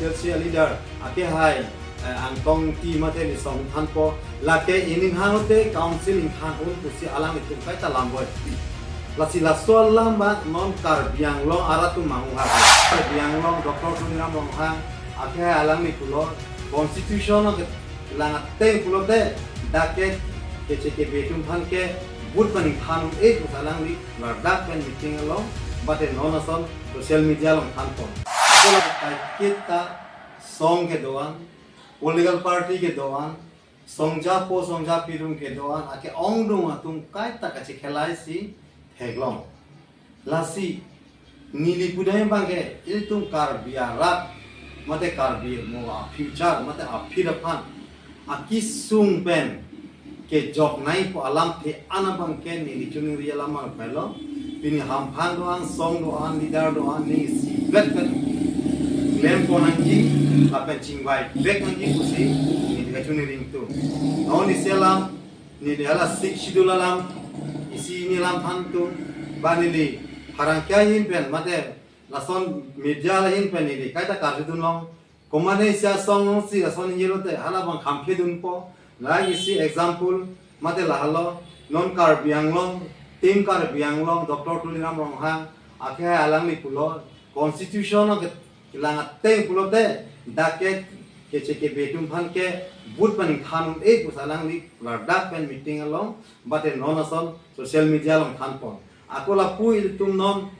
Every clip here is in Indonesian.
APLC leader ake hai angtong ti mate ni song than po lake ining hanote council in than un pusi alang itu kai ta lamboi lasi lasol lamba non kar biang long aratu mangu ha biang long doktor tunira mong ha ake hai alang ni pulo constitution ke langat te pulo de dake ke betum than ke bud paning than e pusalang ni lardak pen meeting long bate non ason social media long than po kola kita song ke doan political party ke doan songja pirung ke doan ake ongdung atung kai ta kachi khelai si heglong lasi nili budaya bangke iltung kar biarak mate kar bi mo future mate aphirapan aki sung pen ke jok nai po alam the anabang ke nili chuning ri alam ma pelo pini hamphan doan song doan leader doan ni si bet lem ponanji apen chingwai bek nanji kusi ni gachuni ring tu no ni selam ni ala sik shidulalam isi ni lam than tu banili harang kya hin pen mate lason media la hin pen ni kaita karjudun long komane sia song si lason yelote hala bang khamphe dun po la isi example mate la halo non kar biang long tim kar biang long doctor tulinam rong ha akhe alang ni pulo constitution langat te pulo de dake ke betum phan ke bud paning khanum e pusalang ni lardak pen meeting along bate non ason social media long khan pon akola pu iltum non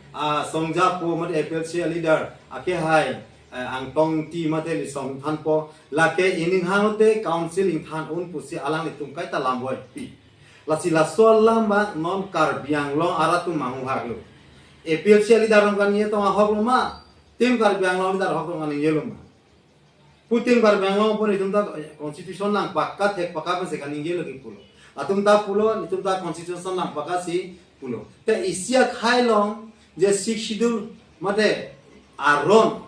songja pu mate APLC leader ake hai angtong ti mate li song than po lake ining hanote council in than un pusi alang ni tum kai ta lamboi pi lasi lasol lamba non kar biang long aratu mangu haglo APLC leader ron kan ye to hok ma tim kar biang long dar hok ngani yelum puting kar biang long pun itum ta constitution lang pakka thek pakka pe se kan yelo ki pulo atum ta pulo itum ta constitution lang pakka si pulo te isia khai long je sik shidul mate aron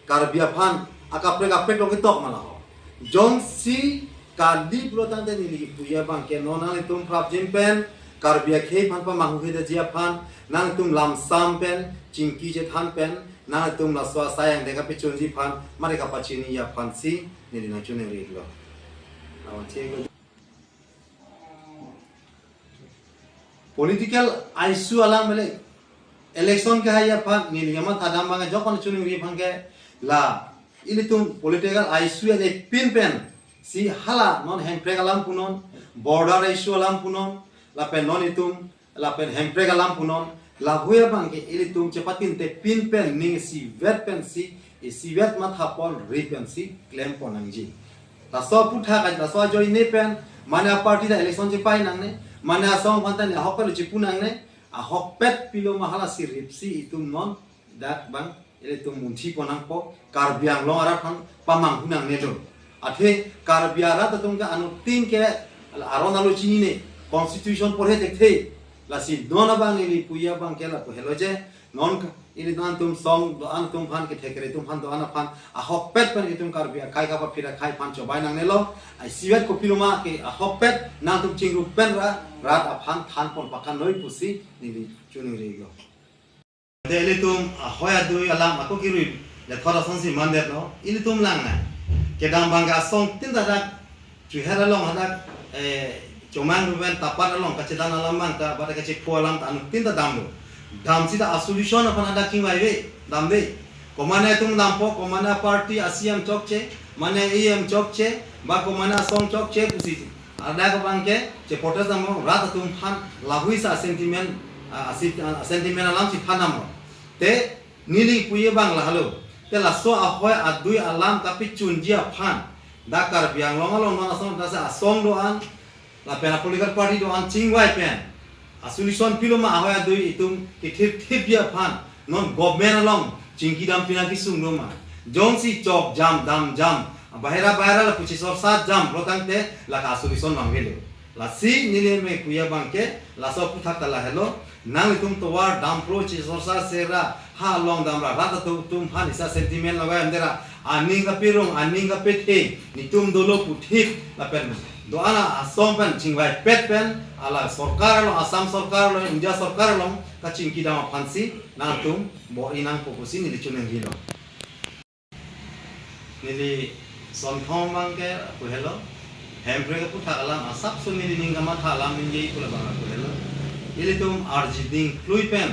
kar bia phan akapre long ki tok mala ho jong si kadi pulo tan de ni puya bang ke nona ni tum prap jin pen kar bia khei phan pa mahu he de jia phan nang tum lam sam pen chingki je than pen na tum la swa sayang deka pe chunji phan mare ka pachini ya phan si ni na chune ri lo awan che political issue alam mele election ke haya phan ni yama tadam bang jokon chune ri phan ke la ini tum political issue ya pin pen si hala non hand brake alam punon border issue alam punon la pen non itum la pen hand brake alam punon la huya bang ke ili tum cepatin te pin pen ning si vet pen si vet mat hapon ri pen si claim pon angji la so putha ka la so join ne pen mana party da election je pai nang ne mana song panta ne hokal ji punang ne a hokpet pilo mahala si ripsi itum non dak bang ili tum munthi ponang po kar biang long ara phang pamang hunang ne do athe kar biara ta tum ka anu tin ke aron alu chini ne constitution porhe dekhe la si dona bang ini puya bang kela pu hello je non ini dan tum song do an tum phan ke thekre tum phan do an phan a hopet pen itum kar bia kai ka pa phira khai phan chobai nang nelo ai siwet ko piluma ke a hopet nang tum chingru pen rat a phan than pon pakan noi pusi ni chuning ri go de ele tum a hoya dui alam ako kirui le thora sonsi mandet no ini tum lang na ke dang bang ga song tin da chu hera long hadak Cuman ruben tapat along kacetan alam bang ta pada kecik pualang ta anu tinta dam lo dam sida solution apa ada king waiwe dam de komana tum dampo komana party asiam chokche mana em chokche ba komana song chokche pusi ada ko bangke ce potas dam rat tum phan lahui sa sentiment sentiment alam si phanam te nili puye bang la halo te la so ahoy adui alam tapi chunjia phan dakar biang longalong mana song dasa song doan la pena political party do an chingwai pen a solution pilo ma ahoya dui itum ke thip ya phan non government along chingki dam pina ki sung no ma jong si chok jam dam jam bahera la puchi sor sat jam rotang te la ka solution mangele la si nile me kuya bangke la so puthak ta la hello nang itum to war dam pro chi sor sa sera ha long dam ra rat tum phan isa sentiment lagai andera aning ka pirung aning ka pethe ni tum dolo puthik la pen doana asom pen chingwai pet pen ala sarkar lo asam sarkar lo india sarkar lo ka chingki dama phansi na tum bo inang pokusi ni lichuneng hilo nili son thong bangke ku hello hembre ku thakalam asap so nili ningama thalam ningi ku labang ku hello ilitum arjiding fluipen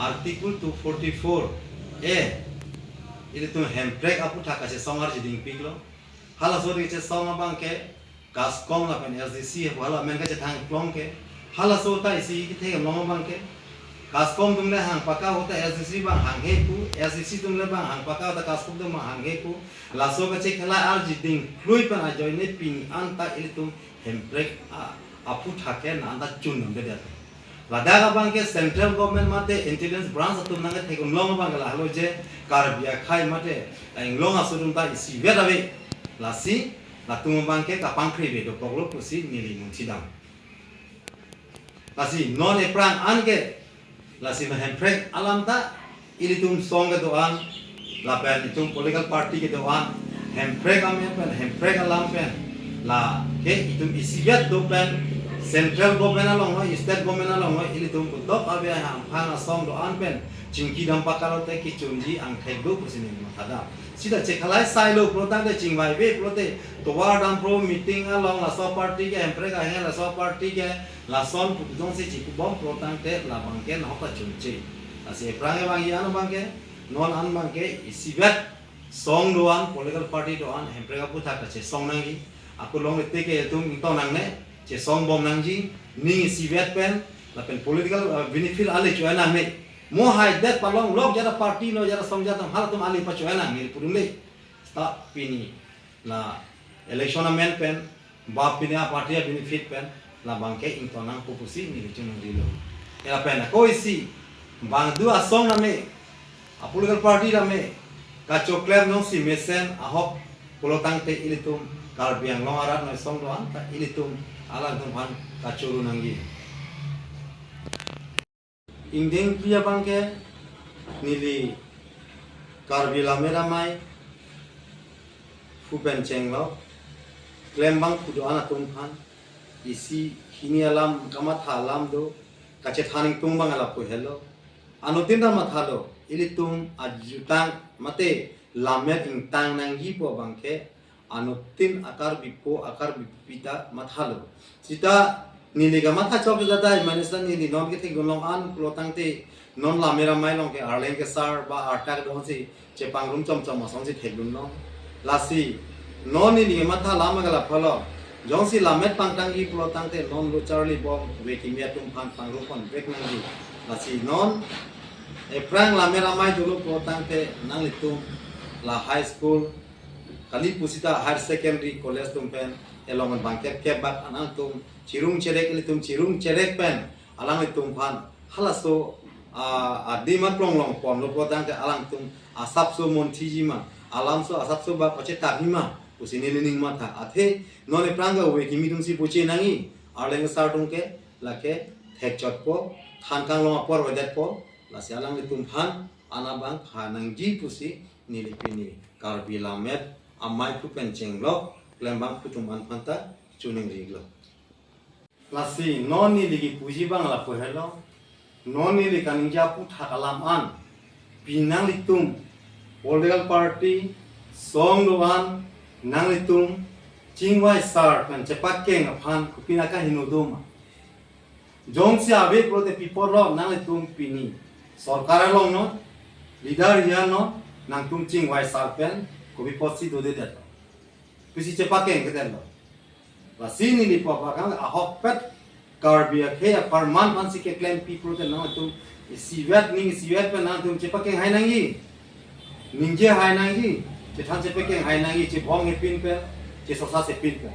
article 244 ilitum hembre apu thakase song arjiding piglo hala so ri che song bangke gas kong la pen SDC hala men ka che thang plong ke hala so ta isi ki the long bangke Kaskom tumle hang paka hota SDC bang hang heku SDC tumle bang hang paka hota kaskom tum hang heku laso ka che khala arjiding flui pan ajoy ne pin anta ilitum hembrek apu thake na anda chun nam de ladaga bang ke central government mate intelligence branch atum nang ke thekon long bang la halo je karbia khai mate long asudum ta isi vedawe lasi latung bang ke kapang khri do poglo pusi nili mung sidam lasi non e prang anke lasi hemprek alam ta ilitum song ke doan lapen itum political party ke doan hemprek amen pen hemprek alam pen la ke itum isiat do pen central government along state government along ilitum dok abe hang phang song doan pen chingki dam pakalo te ki chunji ang thai do kusini mathada sida chekhalai sailo protang de chingbai be prote towar dam pro meeting along la so party ke hemprek a la so party ke la son putong se chi bom protang te la bangke na pa chunchi ase prang bang yan bangke non an bangke isibat song doan political party doan hemprek apu tha ka che song nangi aku long te ke tum to nang ne che song bom nang ji ni isibat pen la pen political benefit ale chuana me mo hai det palong lok jara party no jara song jata hal tum ali pa chuana ni purung le sta pini la election amen pen ba pinia party benefit pen la bangke intonang pupusi ni chunu dilo era pena koisi bang dua song name a political party name ka chokler no si mesen ahok polotang te ilitum karbiang long arat no song doan ta ilitum alang tum han ka churu nangi indeng pria bangke nili karbila meramai fuben chenglo klembang kudu ana tum khan isi kini alam kamat halam do kace thaning tungbang ala ko hello anutin da mathalo ilitum ajutang mate lamet intang nangi po bangke anutin akar bipo akar bipita mathalo sita niliga matha chok jata manistan nili non ke gonlong an plotang te non lamera mai long ke arleng ke sar ba artak do si chepang rum chom chom song si thedun no lasi non nili matha lamagala phalo jongsi lamet pangtang gi plotang te non lo charlie bom weki mia tum phan pang ro kon vek nang gi lasi non e prang lamera mai dulu plotang te nang litum la high school kali pusita higher secondary college tum pen elongan bangket ke bak anang tum cirung cerek litum cirung cerek pen alang litum phan halaso adimat long long pom lo plotang te alang tum asap so mon thijima alam so asap so ba pache tabima usini lining matha athe none pranga we kimi tum si puche nangi arleng sartung ke lake thek chot po than kang long por wadat po la sialang litum phan anabang khanang ji pusi nilipini karbi lamet amai pu pencheng lo klembang putum an phanta chuning riglo lasi noni ligi puji bang la po hello noni li kaningja pu thakalam an pinang litum political party song doan nang litung chingwai sar kan cepat keng aphan kupina ka hinuduma jong si abe prote people ro nang litung pini sarkar long no leader ya no nang tung chingwai sar pen kubi posi do de dat kusi cepat keng ketel lo la sini li papa kan a hok pet karbia ke aparman man si ke claim people te nang tung siwet ning siwet pen nang tung cepat keng hai nangi ningje hai nangi che than che pekeng hai nangi che bong he pin pe che sosa se pin pe